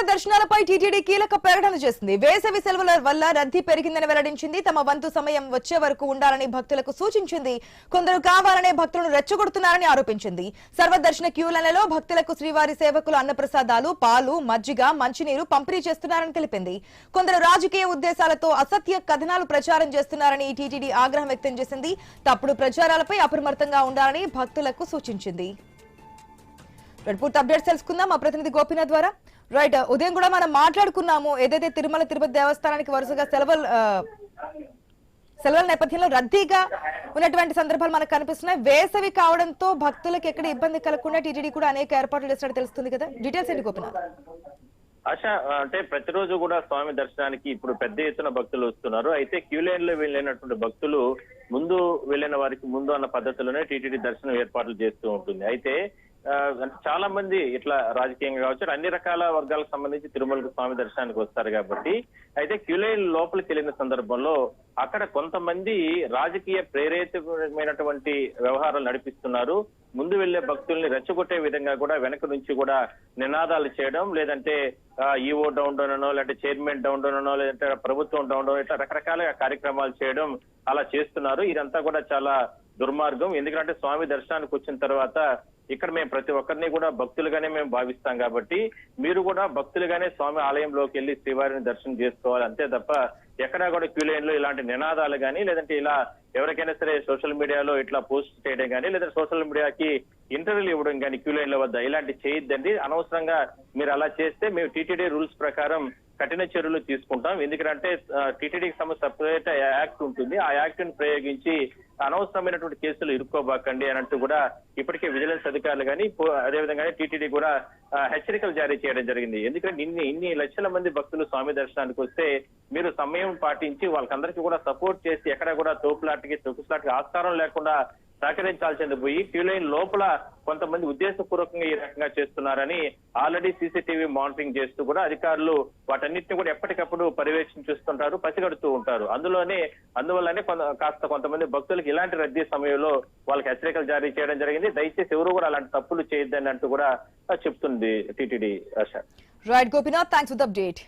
దర్శనాలపై TTD కీలక ప్రకటన చేసింది. వేసవి సెలవుల వల్ల రద్దీ పెరిగిందని వెల్లడించింది. తమ వంతు సమయం వచ్చే వరకు ఉండాలని భక్తులకు సూచించింది. కొందరు కావాలనే భక్తులను రెచ్చగొడుతున్నారని ఆరోపించింది. సర్వదర్శన క్యూలైన్లలో భక్తులకు శ్రీవారి సేవకులు అన్నప్రసాదాలు, పాలు, మజ్జిగ, మంచినీరు పంపిణీ చేస్తున్నారని తెలిపింది. కొందరు రాజకీయ ఉద్దేశాలతో అసత్య కథనాలు ప్రచారం చేస్తున్నారని టీటీడీ ఆగ్రహం వ్యక్తం చేసింది. తప్పుడు ప్రచారాలపై అప్రమత్తంగా ఉండాలని భక్తులకు సూచించింది. పూర్తి అప్డేట్స్ తెలుసుకుందాం మా ప్రతినిధి గోపీనాథ్ ద్వారా. రైట్, ఉదయం కూడా మనం మాట్లాడుకున్నాము ఏదైతే తిరుమల తిరుపతి దేవస్థానానికి వరుసగా సెలవుల నేపథ్యంలో రద్దీగా ఉన్నటువంటి సందర్భాలు మనకు కనిపిస్తున్నాయి. వేసవి కావడంతో భక్తులకు ఎక్కడ ఇబ్బంది కలగకుండా టీటీడీ కూడా అనేక ఏర్పాట్లు చేసినట్టు తెలుస్తుంది కదా, డీటెయిల్స్ ఏంటి గోపీనాథ్? ఆశ, అంటే ప్రతిరోజు కూడా స్వామి దర్శనానికి ఇప్పుడు పెద్ద ఎత్తున భక్తులు వస్తున్నారు. అయితే క్యూ లైన్ లో వెళ్ళినటువంటి భక్తులు ముందు వెళ్ళిన వారికి ముందు అన్న పద్ధతిలోనే టీటీడీ దర్శనం ఏర్పాట్లు చేస్తూ ఉంటుంది. అయితే చాలా మంది ఇట్లా రాజకీయంగా కావచ్చు అన్ని రకాల వర్గాలకు సంబంధించి తిరుమలకు స్వామి దర్శనానికి వస్తారు కాబట్టి అయితే క్యూ లైన్ లోపలికి వెళ్ళిన సందర్భంలో అక్కడ కొంతమంది రాజకీయ ప్రేరేపితమైనటువంటి వ్యవహారాలు నడిపిస్తున్నారు. ముందు వెళ్లే భక్తుల్ని రెచ్చగొట్టే విధంగా కూడా వెనక నుంచి కూడా నినాదాలు చేయడం, లేదంటే ఈఓ డౌన్ డౌన్ అనో, లేదంటే చైర్మన్ డౌన్ డౌన్ అనో, లేదంటే ప్రభుత్వం డౌన్ డౌన్, ఇట్లా రకరకాల కార్యక్రమాలు చేయడం అలా చేస్తున్నారు. ఇదంతా కూడా చాలా దుర్మార్గం. ఎందుకంటే స్వామి దర్శనానికి వచ్చిన తర్వాత ఇక్కడ మేము ప్రతి ఒక్కరిని కూడా భక్తులుగానే మేము భావిస్తాం కాబట్టి మీరు కూడా భక్తులుగానే స్వామి ఆలయంలోకి వెళ్ళి శ్రీవారిని దర్శనం చేసుకోవాలి, అంతే తప్ప ఎక్కడా కూడా క్యూ లైన్ లో ఇలాంటి నినాదాలు కానీ, లేదంటే ఇలా ఎవరికైనా సరే సోషల్ మీడియాలో ఇట్లా పోస్ట్ చేయడం కానీ, లేదంటే సోషల్ మీడియాకి ఇంటర్వ్యూలు ఇవ్వడం కానీ క్యూ లైన్ల వద్ద ఇలాంటి చేయొద్దండి. అనవసరంగా మీరు అలా చేస్తే మేము టీటీడీ రూల్స్ ప్రకారం కఠిన చర్యలు తీసుకుంటాం. ఎందుకంటే టీటీడీకి సంబంధించిన సపరేట్ యాక్ట్ ఉంటుంది. ఆ యాక్ట్ ని ప్రయోగించి అనవసరమైనటువంటి కేసులు ఇరుక్కోబాకండి అన్నట్టు కూడా ఇప్పటికే విజిలెన్స్ అధికారులు కానీ అదేవిధంగా టీటీడీ కూడా హెచ్చరికలు జారీ చేయడం జరిగింది. ఎందుకంటే ఇన్ని లక్షల మంది భక్తులు స్వామి దర్శనానికి వస్తే మీరు సమయం పాటించి వాళ్ళకందరికీ కూడా సపోర్ట్ చేసి ఎక్కడ కూడా తోపులాటికి తొక్కులాటికి ఆస్కారం లేకుండా సహకరించాల్సింది పోయి క్యూ లైన్ లోపల కొంతమంది ఉద్దేశపూర్వకంగా ఈ రకంగా చేస్తున్నారని ఆల్రెడీ సీసీటీవీ మానిటరింగ్ చేస్తూ కూడా అధికారులు వాటన్నిటిని కూడా ఎప్పటికప్పుడు పర్యవేక్షిస్తుంటారు, పసిగడుతూ ఉంటారు. అందువల్లనే కొంతమంది భక్తులకు ఇలాంటి రద్దీ సమయంలో వాళ్ళకి హెచ్చరికలు జారీ చేయడం జరిగింది. దయచేసి ఎవరు కూడా అలాంటి తప్పులు చేయొద్దని అంటూ కూడా చెప్తుంది TTD. Right Gopinath, thanks for the update.